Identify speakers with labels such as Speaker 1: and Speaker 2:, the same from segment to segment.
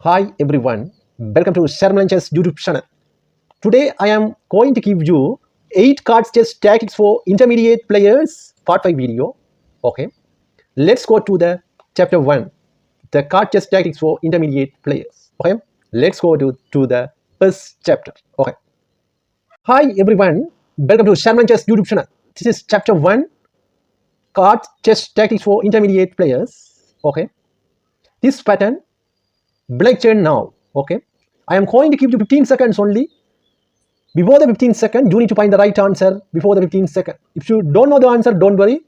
Speaker 1: Hi everyone, welcome to Sharmilan Chess YouTube channel. Today I am going to give you 8 card chess tactics for intermediate players part 5 video. Okay, let's go to the chapter 1, the card chess tactics for intermediate players. Okay, let's go to the first chapter. Okay, hi everyone, welcome to Sharmilan Chess YouTube channel. This is chapter 1, card chess tactics for intermediate players. Okay, this pattern black turn now. Okay, I am going to give you 15 seconds only. Before the 15 seconds, you need to find the right answer before the 15 seconds. If you don't know the answer, don't worry.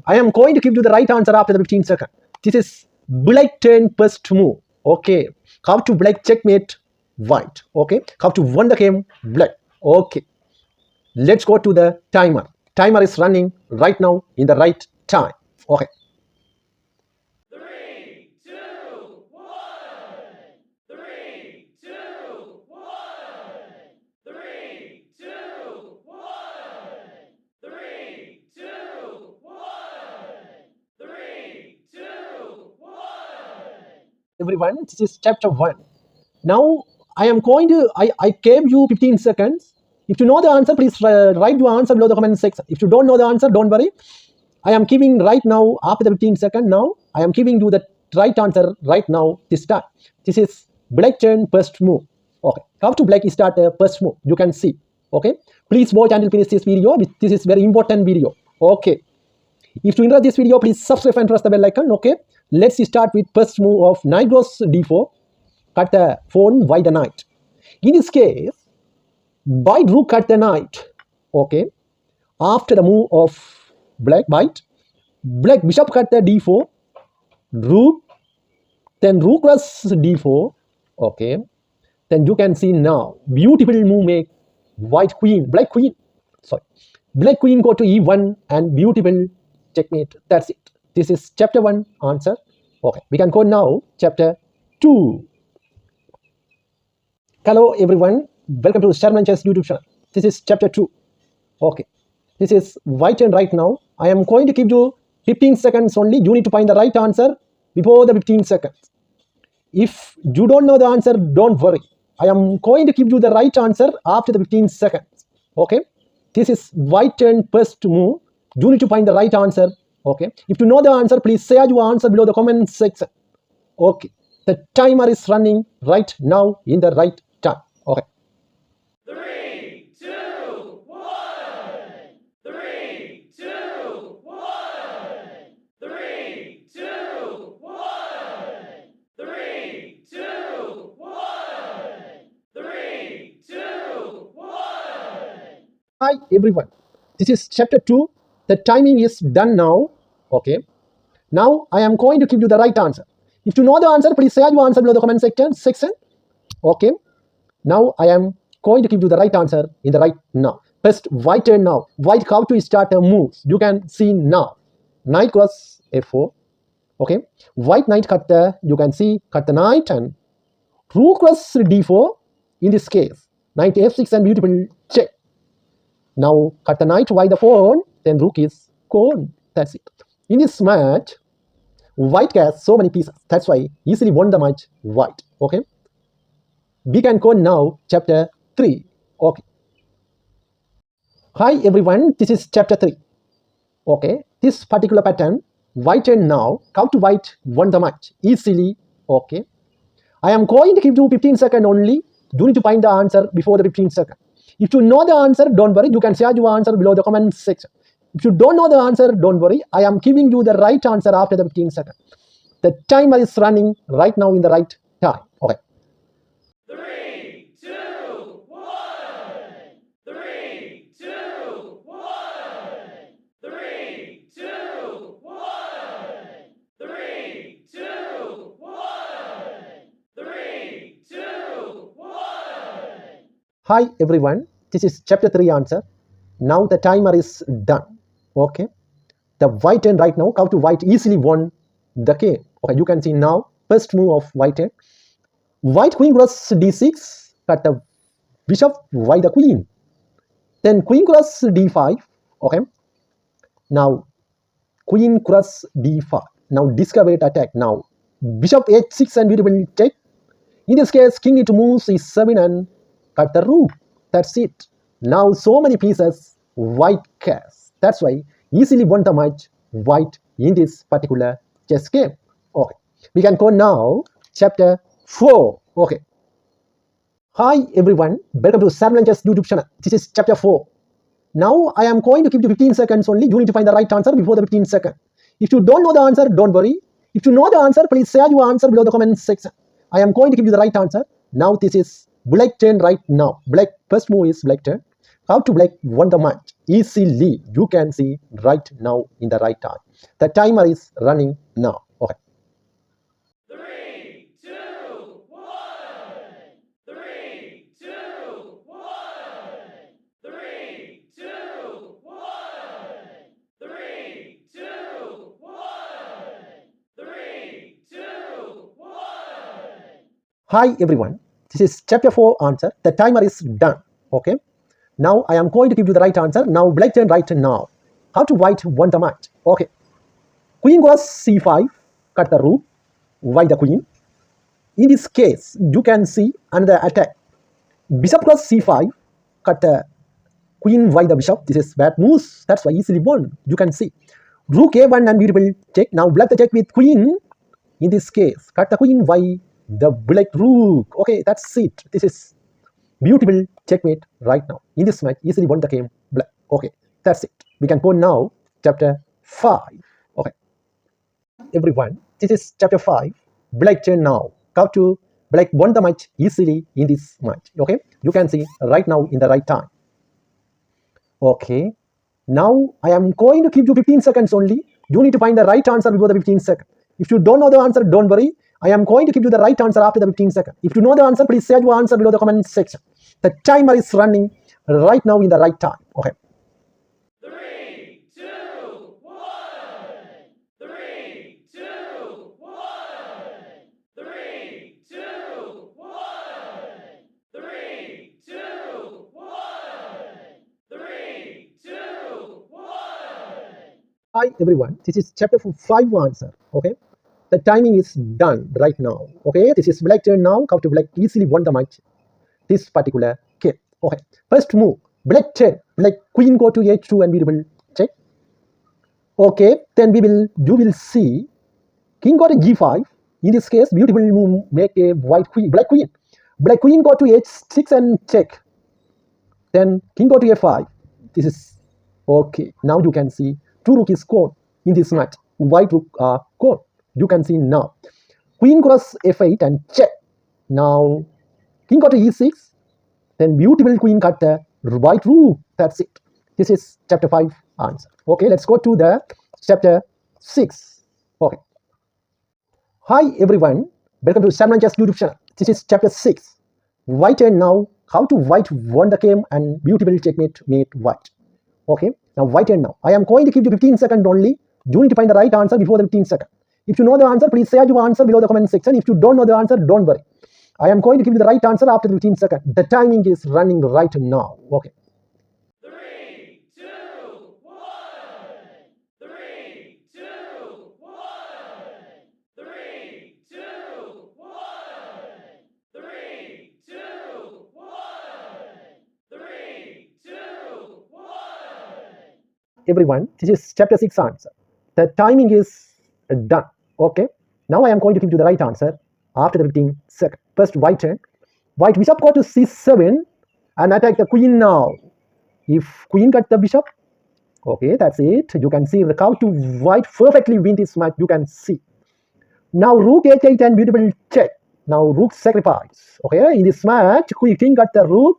Speaker 1: I am going to give you the right answer after the 15 seconds. This is black turn first move. Okay, how to black checkmate white. Okay, how to win the game black. Okay, let's go to the timer. Timer is running right now in the right time. Okay.
Speaker 2: 3, 2, 1. 3, 2, 1. 3, 2, 1. 3, 2, 1. 3, 2, 1.
Speaker 1: Everyone, this is chapter 1. Now I am going to I gave you 15 seconds. If you know the answer, please write your answer below the comment section. If you don't know the answer, don't worry. I am giving right now after the 15 seconds. Now I am giving you the right answer right now this time. This is black turn first move. Okay, how to black start first move, you can see. Okay, please watch until finish this video. This is very important video. Okay, if you enjoy this video, please subscribe and press the bell icon. Okay, let's start with first move of knight goes d4. Cut the pawn by the knight. In this case, white rook cut the knight. Okay, after the move of black white, black bishop cut the d4, rook, then rook plus d4. Okay, then you can see now beautiful move make white queen, black queen, sorry, black queen go to e1 and beautiful checkmate. That's it. This is chapter 1 answer. Okay, we can go now chapter 2. Hello everyone, welcome to Sharmilan Chess YouTube channel. This is chapter 2. Okay, this is white turn right now. I am going to give you 15 seconds only. You need to find the right answer before the 15 seconds. If you don't know the answer, don't worry. I am going to give you the right answer after the 15 seconds. Okay, this is white turn first move. You need to find the right answer. Okay, if you know the answer, please share your answer below the comment section. Okay, the timer is running right now in the right time. Okay.
Speaker 2: 3, 2, 1. 3, 2, 1. 3, 2, 1. 3, 2, 1. 3, 2, 1.
Speaker 1: Hi everyone, this is chapter 2. The timing is done now. Okay, now I am going to give you the right answer. If you know the answer, please share your answer below the comment section. Okay, now I am going to give you the right answer in the right now. First white turn now. White how to start the moves, you can see now. Knight cross f4. Okay, white knight cut the, you can see, cut the knight, and rook cross d4. In this case, knight f6 and beautiful check. Now cut the knight by the pawn, then rook is gone. That's it. In this match, white has so many pieces. That's why easily won the match white. Okay, we can go now chapter 3. Okay. Hi everyone, this is chapter 3. Okay, this particular pattern, white and now, how to white won the match easily. Okay, I am going to give you 15 seconds only. You need to find the answer before the 15 seconds. If you know the answer, don't worry. You can share your answer below the comment section. If you don't know the answer, don't worry. I am giving you the right answer after the 15 seconds. The timer is running right now in the right time. Okay.
Speaker 2: 3, 2, 1. 3, 2, 1. 3, 2, 1. 3, 2, 1. 3, 2, 1.
Speaker 1: Hi everyone, this is chapter 3 answer. Now the timer is done. Okay, the white end right now, how to white easily won the game. Okay, you can see now first move of white end. White queen cross d6, cut the bishop by the queen. Then queen cross d5. Okay, now queen cross d5. Now discovered attack. Now bishop h6 and beautiful take. In this case, king it moves e7 and cut the rook. That's it. Now so many pieces white cares. That's why easily won the match white in this particular chess game. Okay. We can go now chapter 4. Okay. Hi everyone, welcome to Sharmilan Chess YouTube channel. This is chapter 4. Now I am going to give you 15 seconds only. You need to find the right answer before the 15 seconds. If you don't know the answer, don't worry. If you know the answer, please share your answer below the comment section. I am going to give you the right answer. Now this is black turn right now. Black first move is black turn. How to black won the match easily. You can see right now in the right time. The timer is running now. Okay.
Speaker 2: 3, 2, 1. 3, 2, 1. 3, 2, 1. 3, 2, 1. 3, 2, 1.
Speaker 1: Hi everyone. This is chapter 4 answer. The timer is done. Okay. Now I am going to give you the right answer. Now black turn right now. How to white won the match. Okay. Queen goes c5, cut the rook, white the queen. In this case, you can see another attack. Bishop goes c5, cut the queen, white the bishop. This is bad moves. That's why easily won. You can see. Rook a1 and beautiful check. Now black the check with queen. In this case, cut the queen, white the black rook. Okay, that's it. This is beautiful checkmate right now. In this match, easily won the game black. Okay, that's it. We can go now chapter 5. Okay. Everyone, this is chapter 5. Black turn now. How to black won the match easily in this match. Okay, you can see right now in the right time. Okay, now I am going to give you 15 seconds only. You need to find the right answer before the 15 seconds. If you don't know the answer, don't worry. I am going to give you the right answer after the 15 seconds. If you know the answer, please share your answer below the comment section. The timer is running right now in the right time. Okay.
Speaker 2: 3, 2, 1. 3, 2, 1. 3, 2, 1. 3, 2, 1. 3, 2, 1.
Speaker 1: Hi everyone, this is chapter 5 answer. Okay. The timing is done right now. Okay, this is black turn now. How to black easily won the match. This particular game. Okay, first move black turn. Black queen go to h2 and we will check. Okay, then you will see king go to g5. In this case, beautiful move make a white queen, black queen. Black queen go to h6 and check. Then king go to a5. This is okay. Now you can see two rook is gone in this match. White rook are gone. You can see now. Queen cross f8 and check. Now king got to e6. Then beautiful queen cut the white rook. That's it. This is chapter 5 answer. Okay, let's go to the chapter 6. Okay. Hi everyone. Welcome to Sharmilan Chess YouTube channel. This is chapter 6. White turn now. How to white won the game and beautiful checkmate made white. Okay. Now white turn now. I am going to give you 15 seconds only. You need to find the right answer before the 15 seconds. If you know the answer, please share your answer below the comment section. If you don't know the answer, don't worry. I am going to give you the right answer after 15 seconds. The timing is running right now. Okay.
Speaker 2: 3, 2, 1. 3, 2, 1. 3, 2, 1. 3, 2, 1. 3, 2, 1.
Speaker 1: Everyone, this is chapter 6 answer. The timing is done. Okay. Now I am going to give you the right answer after the 15 seconds. First white turn. White bishop go to c7 and attack the queen now. If queen cut the bishop, okay, that's it. You can see how to white perfectly win this match. You can see. Now rook h8 and beautiful check. Now rook sacrifice. Okay, in this match, king got the rook.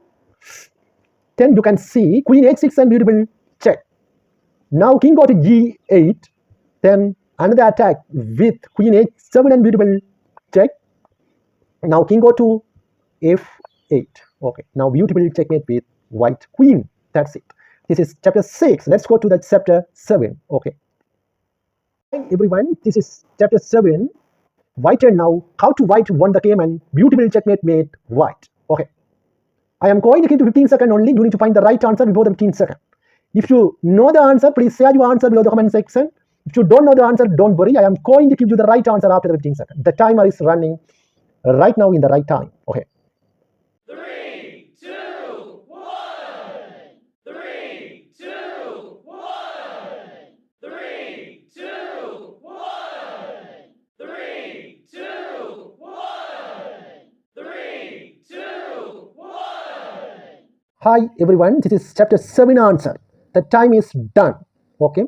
Speaker 1: Then you can see queen h6 and beautiful check. Now king go to g8. Then another attack with queen h7 and beautiful check. Now king go to f8. Okay. Now beautiful checkmate with white queen. That's it. This is chapter 6. Let's go to the chapter 7. Okay. Hi everyone, this is chapter 7. White turn now. How to white won the game and beautiful checkmate made white. Okay. I am going to give you 15 seconds only. You need to find the right answer before the 15 seconds. If you know the answer, please share your answer below the comment section. If you don't know the answer, don't worry. I am going to give you the right answer after the 15 seconds. The timer is running right now in the right time. Okay.
Speaker 2: 3, 2, 1. 3, 2, 1. 3, 2, 1. 3, 2, 1. 3, 2, 1.
Speaker 1: Hi everyone, this is chapter 7 answer. The time is done. Okay.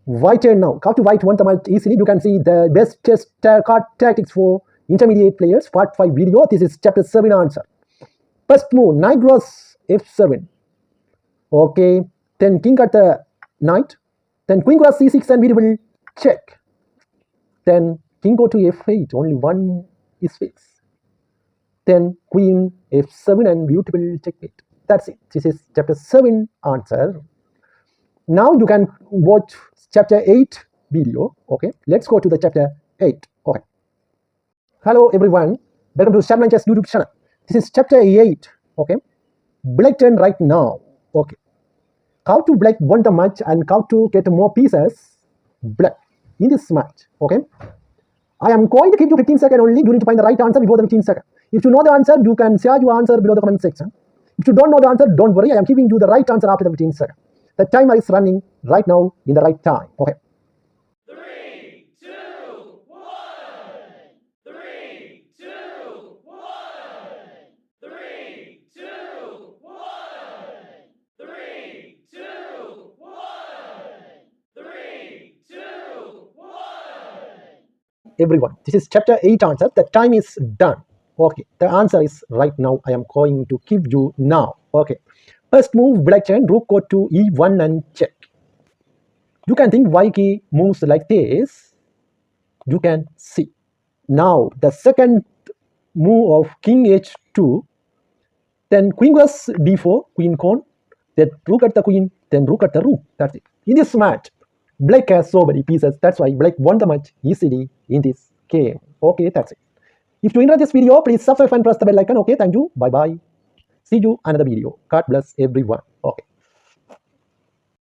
Speaker 1: White turn now. How to white one the match easily. You can see the best chess card tactics for intermediate players. Part 5 video. This is chapter 7 answer. First move, knight draws f7. Okay. Then king at the knight. Then queen cross c6 and we will check. Then king go to f8. Only one is fixed. Then queen f7 and beautiful checkmate. That's it. This is chapter 7 answer. Now you can watch chapter 8 video. Okay, let's go to the chapter 8. Okay. Hello everyone, welcome to Sharmilan Chess YouTube channel. This is chapter 8. Okay, black turn right now. Okay, how to black won the match and how to get more pieces black in this match. Okay, I am going to give you 15 seconds only. You need to find the right answer before the 15 seconds. If you know the answer, you can share your answer below the comment section. If you don't know the answer, don't worry. I am giving you the right answer after the 15 seconds. The timer is running right now in the right time. Okay.
Speaker 2: 3, 2, 1. 3, 2, 1. 3, 2, 1. 3, 2, 1. 3, 2, 1.
Speaker 1: Everyone, this is chapter 8 answer. The time is done. Okay, the answer is right now. I am going to give you now. Okay, first move, black turn, rook go to e1 and check. You can think why key moves like this. You can see. Now the second move of king h2, then queen cross d4, queen con, then rook at the queen, then rook at the rook. That's it. In this match, black has so many pieces. That's why black won the match easily in this game. Okay, that's it. If you enjoyed this video, please subscribe and press the bell icon. Okay, thank you. Bye bye. See you another video. God bless everyone. Okay.